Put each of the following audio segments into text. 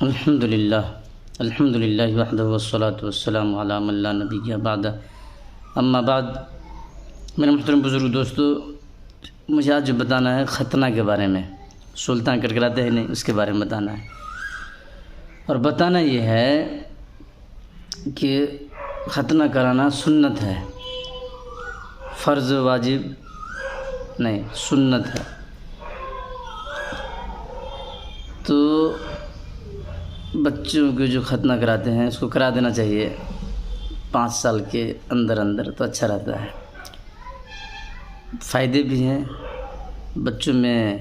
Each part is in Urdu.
الحمد للہ وحدہ والصلاة والسلام علی من لا نبی بعد اما بعد۔ میرے محترم بزرگ دوستو، مجھے آج جو بتانا ہے ختنہ کے بارے میں، سلطان کراتے ہیں نہیں، اس کے بارے میں بتانا ہے۔ اور بتانا یہ ہے کہ ختنہ کرانا سنت ہے، فرض واجب نہیں، سنت ہے۔ تو بچوں کو جو ختنہ کراتے ہیں اس کو کرا دینا چاہیے 5 سال کے اندر تو اچھا رہتا ہے۔ فائدے بھی ہیں، بچوں میں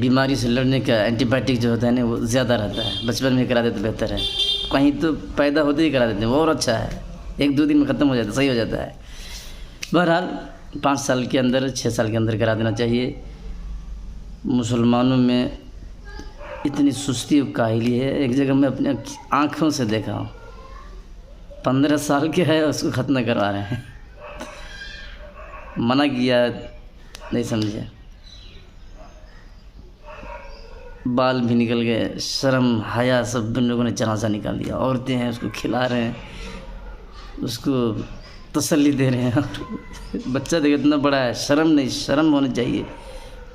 بیماری سے لڑنے کا اینٹی بائیوٹک جو ہوتا ہے نا وہ زیادہ رہتا ہے، بچپن میں کرا دے تو بہتر ہے۔ کہیں تو پیدا ہوتے ہی کرا دیتے ہیں وہ اور اچھا ہے، 1-2 دن میں ختم ہو جاتا ہے، صحیح ہو جاتا ہے۔ بہرحال 5 سال کے اندر 6 سال کے اندر کرا دینا چاہیے۔ مسلمانوں میں اتنی سستی و کاہلی ہے، ایک جگہ میں اپنے آنکھوں سے دیکھا ہوں 15 سال کے ہے اس کو ختنہ کروا رہے ہیں، منع کیا نہیں سمجھے، بال بھی نکل گئے، شرم حیا سب ان لوگوں نے جنازہ نکال دیا۔ عورتیں ہیں اس کو کھلا رہے ہیں، اس کو تسلی دے رہے ہیں، بچہ دیکھ اتنا بڑا ہے، شرم نہیں، شرم ہونا چاہیے۔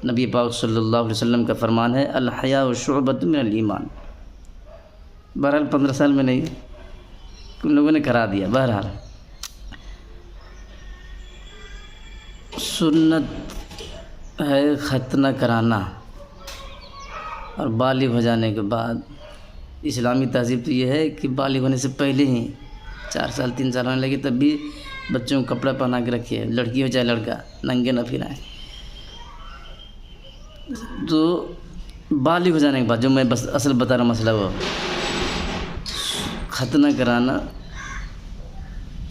نبی پاک صلی اللہ علیہ وسلم کا فرمان ہے الحیاء شعبۃ من الایمان۔ بہرحال 15 سال میں نہیں، ان لوگوں نے کرا دیا۔ بہرحال سنت ہے ختنہ کرانا، اور بالغ ہو جانے کے بعد اسلامی تہذیب تو یہ ہے کہ بالغ ہونے سے پہلے ہی 4 سال 3 سال ہونے لگے تب بھی بچوں کو کپڑا پہنا کے رکھیے، لڑکی ہو چاہے لڑکا، ننگے نہ پھرائیں۔ تو بالغ ہو جانے کے بعد جو میں بس اصل بتا رہا ہوں مسئلہ، وہ ختنہ کرانا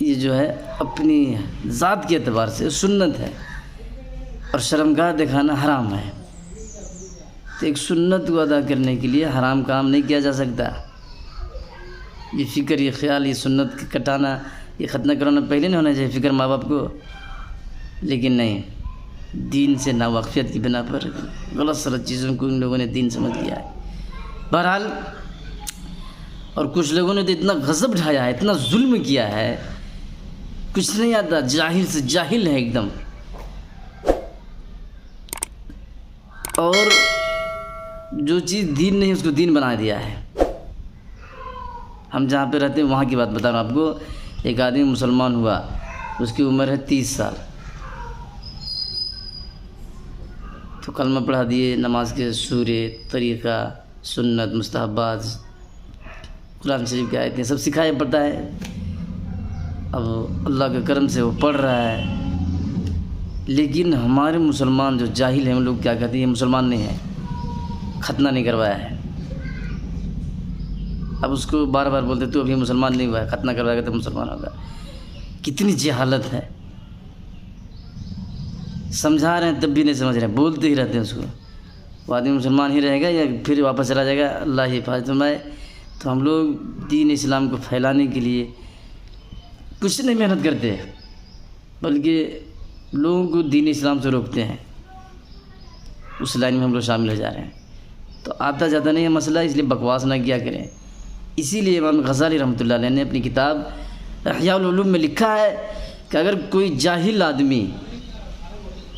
یہ جو ہے اپنی ذات کے اعتبار سے سنت ہے، اور شرمگاہ دکھانا حرام ہے۔ تو ایک سنت کو ادا کرنے کے لیے حرام کام نہیں کیا جا سکتا۔ یہ فکر، یہ خیال، یہ سنت کٹانا، یہ ختنہ کرانا پہلے نہیں ہونا چاہیے فکر ماں باپ کو، لیکن نہیں، دین سے ناواقفیت کی بنا پر غلط سلط چیزوں کو ان لوگوں نے دین سمجھ لیا ہے۔ بہرحال اور کچھ لوگوں نے تو اتنا غضب ڈھایا ہے، اتنا ظلم کیا ہے، کچھ نہیں آتا، جاہل سے جاہل ہے ایک دم۔ اور جو چیز دین نہیں اس کو دین بنا دیا ہے۔ ہم جہاں پہ رہتے ہیں وہاں کی بات بتا رہا ہوں آپ کو۔ ایک آدمی مسلمان ہوا، اس کی عمر ہے 30 سال، تو کلمہ پڑھا دیے، نماز کے سورے، طریقہ، سنت، مستحبات، قرآن شریف کی آیتیں سب سکھایا پڑتا ہے۔ اب اللہ کے کرم سے وہ پڑھ رہا ہے، لیکن ہمارے مسلمان جو جاہل ہیں ان لوگ کیا کہتے ہیں یہ مسلمان نہیں ہے، ختنہ نہیں کروایا ہے۔ اب اس کو بار بار بولتے تو ابھی مسلمان نہیں ہوا ہے، ختنہ کروائے گا تو مسلمان ہوگا۔ کتنی جہالت ہے، سمجھا رہے ہیں تب بھی نہیں سمجھ رہے ہیں، بولتے ہی رہتے ہیں اس کو۔ وہ آدمی مسلمان ہی رہے گا یا پھر واپس چلا جائے گا، اللہ ہی حفاظت فرمائے۔ تو ہم لوگ دین اسلام کو پھیلانے کے لیے کچھ نہیں محنت کرتے، بلکہ لوگوں کو دین اسلام سے روکتے ہیں، اس لائن میں ہم لوگ شامل ہو جا رہے ہیں۔ تو آتا جاتا نہیں ہے مسئلہ، اس لیے بکواس نہ کیا کریں۔ اسی لیے امام غزالی رحمۃ اللہ علیہ نے اپنی کتاب احیاء العلوم میں لکھا ہے کہ اگر کوئی جاہل آدمی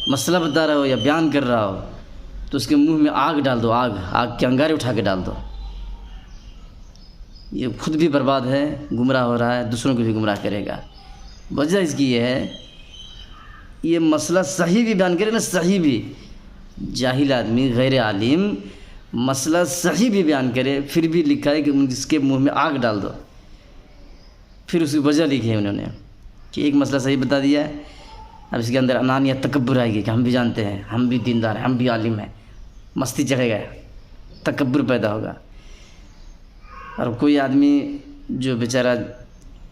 مسئلہ بتا رہا ہو یا بیان کر رہا ہو تو اس کے منہ میں آگ ڈال دو، آگ کے انگارے اٹھا کے ڈال دو۔ یہ خود بھی برباد ہے، گمراہ ہو رہا ہے، دوسروں کو بھی گمراہ کرے گا۔ وجہ اس کی یہ ہے، یہ مسئلہ صحیح بھی بیان کرے نا، صحیح بھی، جاہل آدمی غیر عالم مسئلہ صحیح بھی بیان کرے، پھر بھی لکھا ہے کہ اس کے منہ میں آگ ڈال دو۔ پھر اس کی وجہ لکھی ہے انہوں نے کہ ایک مسئلہ صحیح بتا دیا ہے، اب اس کے اندر انانیت، تکبر آئے گی کہ ہم بھی جانتے ہیں، ہم بھی دیندار ہیں، ہم بھی عالم ہیں، مستی چڑھے گا، تکبر پیدا ہوگا۔ اور کوئی آدمی جو بیچارہ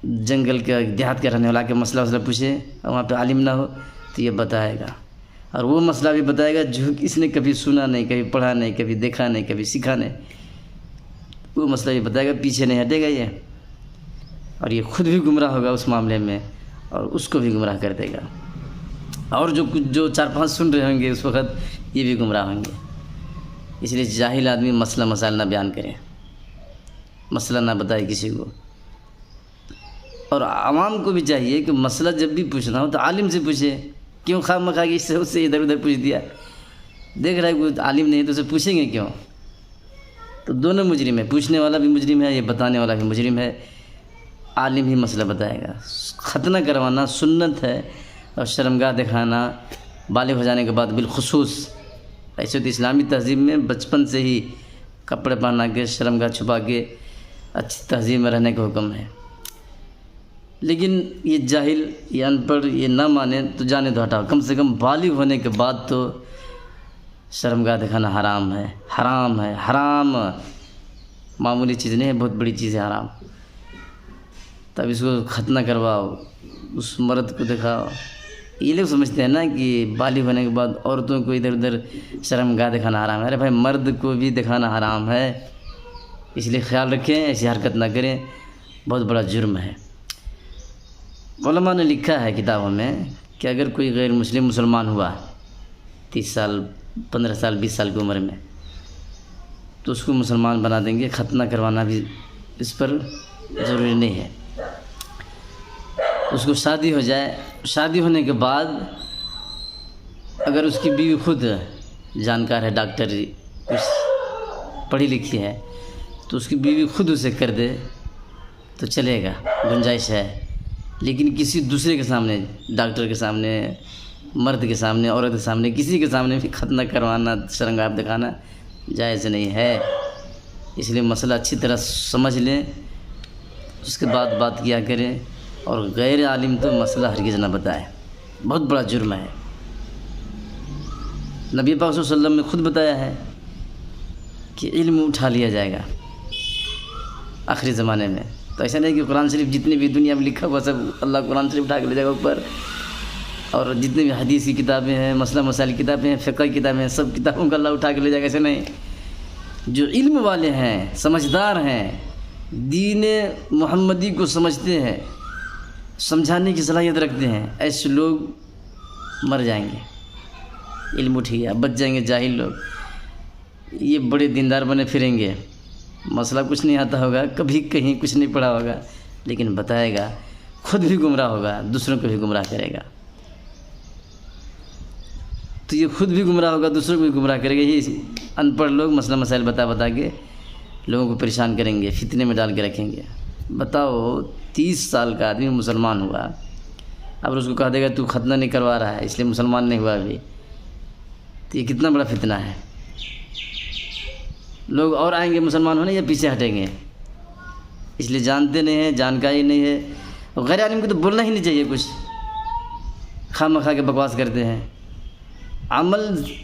جنگل کا دیہات کا رہنے والا کے مسئلہ پوچھے اور وہاں پہ عالم نہ ہو تو یہ بتائے گا، اور وہ مسئلہ بھی بتائے گا جو اس نے کبھی سنا نہیں، کبھی پڑھا نہیں، کبھی دیکھا نہیں، کبھی سیکھا نہیں، وہ مسئلہ بھی بتائے گا، پیچھے نہیں ہٹے گا یہ، اور یہ خود بھی گمراہ ہوگا اس معاملے میں اور اس کو بھی گمراہ کر دے گا، اور جو 4-5 سن رہے ہوں گے اس وقت یہ بھی گمراہ ہوں گے۔ اس لیے جاہل آدمی مسئلہ مسائل نہ بیان کرے، مسئلہ نہ بتائے کسی کو۔ اور عوام کو بھی چاہیے کہ مسئلہ جب بھی پوچھنا ہو تو عالم سے پوچھے، کیوں خواہ مخواہ اس سے ادھر ادھر پوچھ دیا، دیکھ رہا ہے کوئی عالم نہیں ہے تو اسے پوچھیں گے کیوں؟ تو دونوں مجرم ہے، پوچھنے والا بھی مجرم ہے، یہ بتانے والا بھی مجرم ہے۔ عالم ہی مسئلہ بتائے گا۔ ختنہ کروانا سنت ہے، اور شرمگاہ دکھانا بالغ ہو جانے کے بعد بالخصوص۔ ایسے تو اسلامی تہذیب میں بچپن سے ہی کپڑے پہنا کے شرمگاہ چھپا کے اچھی تہذیب میں رہنے کا حکم ہے، لیکن یہ جاہل، یہ ان پڑھ، یہ نہ مانے تو جانے دو، ہٹاؤ۔ کم سے کم بالغ ہونے کے بعد تو شرمگاہ دکھانا حرام ہے، حرام ہے، حرام۔ معمولی چیز نہیں ہے، بہت بڑی چیز ہے حرام۔ تب اس کو ختنہ کرواؤ، اس مرد کو دکھاؤ۔ یہ لوگ سمجھتے ہیں نا کہ بالغ ہونے کے بعد عورتوں کو ادھر ادھر شرمگاہ دکھانا حرام ہے۔ ارے بھائی، مرد کو بھی دکھانا حرام ہے، اس لیے خیال رکھیں، ایسی حرکت نہ کریں، بہت بڑا جرم ہے۔ علماء نے لکھا ہے کتابوں میں کہ اگر کوئی غیر مسلم مسلمان ہوا 30 سال 15 سال 20 سال کی عمر میں، تو اس کو مسلمان بنا دیں گے۔ ختنہ کروانا بھی اس پر ضروری نہیں ہے۔ اس کو شادی ہو جائے، شادی ہونے کے بعد اگر اس کی بیوی خود جانکار ہے، ڈاکٹر کچھ پڑھی لکھی ہے، تو اس کی بیوی خود اسے کر دے تو چلے گا، گنجائش ہے۔ لیکن کسی دوسرے کے سامنے، ڈاکٹر کے سامنے، مرد کے سامنے، عورت کے سامنے، کسی کے سامنے بھی ختنہ کروانا، شرمگاہ دکھانا جائز نہیں ہے۔ اس لیے مسئلہ اچھی طرح سمجھ لیں، اس کے بعد بات کیا کریں، اور غیر عالم تو مسئلہ ہرگز نہ بتائے، بہت بڑا جرم ہے۔ نبی پاک صلی اللہ علیہ وسلم نے خود بتایا ہے کہ علم اٹھا لیا جائے گا آخری زمانے میں۔ تو ایسا نہیں کہ قرآن شریف جتنے بھی دنیا میں لکھا ہوا سب اللہ قرآن شریف اٹھا کے لے جائے گا اوپر، اور جتنے بھی حدیث کی کتابیں ہیں، مسئلہ مسائل کی کتابیں ہیں، فقہ کی کتابیں ہیں، سب کتابوں کا اللہ اٹھا کے لے جائے گا، ایسے نہیں۔ جو علم والے ہیں، سمجھدار ہیں، دین محمدی کو سمجھتے ہیں، سمجھانے کی صلاحیت رکھتے ہیں، ایسے لوگ مر جائیں گے۔ علم اٹھ گیا، بچ جائیں گے جاہل لوگ۔ یہ بڑے دیندار بنے پھریں گے، مسئلہ کچھ نہیں آتا ہوگا، کبھی کہیں کچھ نہیں پڑھا ہوگا، لیکن بتائے گا، خود بھی گمراہ ہوگا، دوسروں کو بھی گمراہ کرے گا۔ تو یہ خود بھی گمراہ ہوگا، دوسروں کو بھی گمراہ کرے گا۔ یہ ان پڑھ لوگ مسئلہ مسائل بتا کے لوگوں کو پریشان کریں گے، فتنے میں ڈال کے رکھیں گے۔ بتاؤ، 30 سال کا آدمی مسلمان ہوا، اب اس کو کہا دے گا تو ختنہ نہیں کروا رہا ہے اس لیے مسلمان نہیں ہوا ابھی، تو یہ کتنا بڑا فتنہ ہے۔ لوگ اور آئیں گے مسلمان ہونے یا پیچھے ہٹیں گے، اس لیے جانتے نہیں ہیں، جانکاری نہیں ہے۔ غیر عالم کو تو بولنا ہی نہیں چاہیے کچھ، خواہ مخواہ کے بکواس کرتے ہیں۔ عمل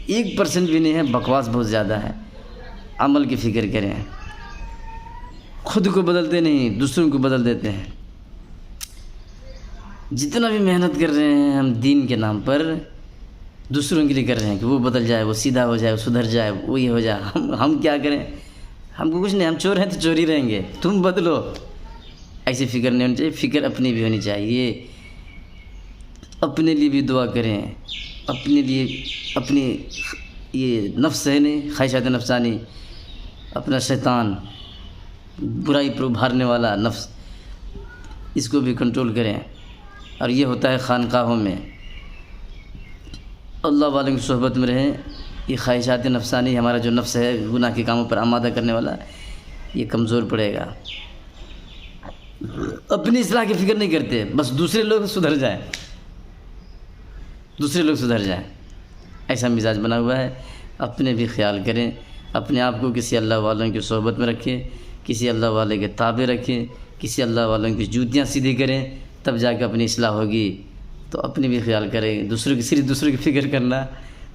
1% بھی نہیں ہے، بکواس بہت زیادہ ہے۔ عمل کی فکر کریں، خود کو بدلتے نہیں، دوسروں کو بدل دیتے ہیں۔ جتنا بھی محنت کر رہے ہیں ہم دین کے نام پر، دوسروں کے لیے کر رہے ہیں کہ وہ بدل جائے، وہ سیدھا ہو جائے، وہ سدھر جائے، وہ یہ ہو جائے۔ ہم کیا کریں؟ ہم کو کچھ نہیں، ہم چور ہیں تو چور ہی رہیں گے، تم بدلو۔ ایسی فکر نہیں ہونی چاہیے، فکر اپنی بھی ہونی چاہیے۔ اپنے لیے بھی دعا کریں، اپنے لیے، اپنی یہ نفس ہے نہیں، خواہشات نفسانی، اپنا شیطان، برائی پر ابھارنے والا نفس، اس کو بھی کنٹرول کریں۔ اور یہ ہوتا ہے خانقاہوں میں، اللہ والوں کی صحبت میں رہیں۔ یہ خواہشات نفسانی، ہمارا جو نفس ہے گناہ کے کاموں پر آمادہ کرنے والا، یہ کمزور پڑے گا۔ اپنی اصلاح کی فکر نہیں کرتے، بس دوسرے لوگ سدھر جائیں، دوسرے لوگ سدھر جائیں، ایسا مزاج بنا ہوا ہے۔ اپنے بھی خیال کریں، اپنے آپ کو کسی اللہ والوں کی صحبت میں رکھیں، کسی اللہ والے کے تابع رکھیں، کسی اللہ والوں کی جوتیاں سیدھی کریں، تب جا کے اپنی اصلاح ہوگی۔ تو اپنے بھی خیال کریں، دوسروں کی، صرف دوسروں کی فکر کرنا،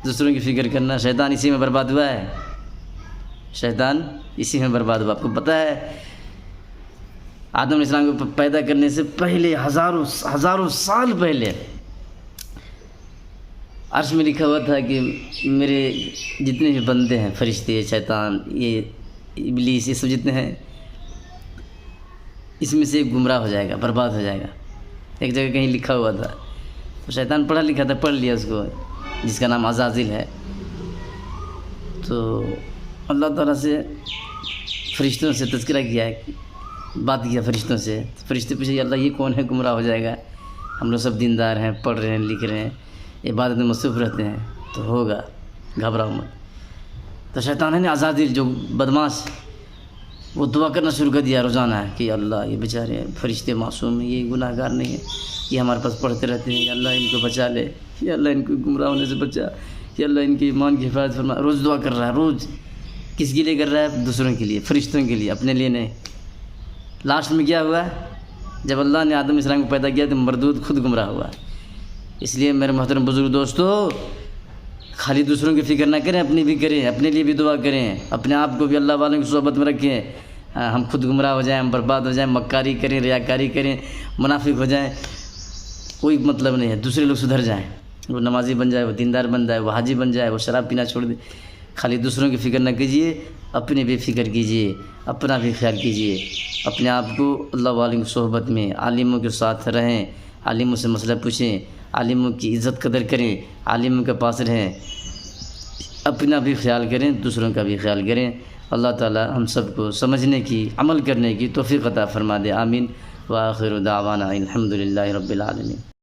دوسروں کی فکر کرنا، شیطان اسی میں برباد ہوا ہے، شیطان اسی میں برباد ہوا۔ آپ کو پتہ ہے آدم علیہ السلام کو پیدا کرنے سے پہلے، ہزاروں سال پہلے، عرش میں لکھا ہوا تھا کہ میرے جتنے بھی بندے ہیں، فرشتے، شیطان، یہ ابلیس، یہ سب جتنے ہیں، اس میں سے ایک گمراہ ہو جائے گا، برباد ہو جائے گا۔ ایک جگہ کہیں لکھا ہوا تھا، تو شیطان پڑھا لکھا تھا، پڑھ لیا اس کو، جس کا نام عزازل ہے۔ تو اللہ تعالیٰ سے فرشتوں سے تذکرہ کیا ہے، بات کیا فرشتوں سے، فرشتے پوچھے یا اللہ یہ کون ہے گمراہ ہو جائے گا، ہم لوگ سب دیندار ہیں، پڑھ رہے ہیں، لکھ رہے ہیں، عبادت میں مصروف رہتے ہیں، تو ہوگا، گھبراؤ مت۔ تو شیطان نے عزازیل جو بدماش، وہ دعا کرنا شروع کر دیا روزانہ کہ اللہ یہ بیچارے فرشتے معصوم ہیں، یہ گناہ گار نہیں ہیں، یہ ہمارے پاس پڑھتے رہتے ہیں، یا اللہ ان کو بچا لے، یا اللہ ان کو گمراہ ہونے سے بچا، یا اللہ ان کی ایمان کی حفاظت فرما۔ روز دعا کر رہا ہے، روز۔ کس کے لیے کر رہا ہے؟ دوسروں کے لیے، فرشتوں کے لیے، اپنے لیے نہیں۔ لاسٹ میں کیا ہوا؟ جب اللہ نے آدم اسلام کو پیدا کیا تو مردود خود گمراہ ہوا۔ اس لیے میرے محترم بزرگ دوستو، خالی دوسروں کی فکر نہ کریں، اپنی بھی کریں، اپنے لیے بھی دعا کریں، اپنے آپ کو بھی اللہ والوں کی صحبت میں رکھیں۔ ہم خود گمراہ ہو جائیں، ہم برباد ہو جائیں، مکاری کریں، ریاکاری کریں، منافق ہو جائیں، کوئی مطلب نہیں ہے۔ دوسرے لوگ سدھر جائیں، وہ نمازی بن جائے، وہ دیندار بن جائے، وہ حاجی بن جائے، وہ شراب پینا چھوڑ دے۔ خالی دوسروں کی فکر نہ کیجیے، اپنے بھی فکر کیجیے، اپنا بھی خیال کیجیے۔ اپنے آپ کو اللہ والوں کی صحبت میں، عالموں کے ساتھ رہیں، عالموں سے مسئلہ پوچھیں، عالموں کی عزت قدر کریں، عالموں کے پاس رہیں، اپنا بھی خیال کریں، دوسروں کا بھی خیال کریں۔ اللہ تعالی ہم سب کو سمجھنے کی، عمل کرنے کی توفیق عطا فرما دے، آمین۔ وآخر دعوانا الحمد للہ رب العالمین۔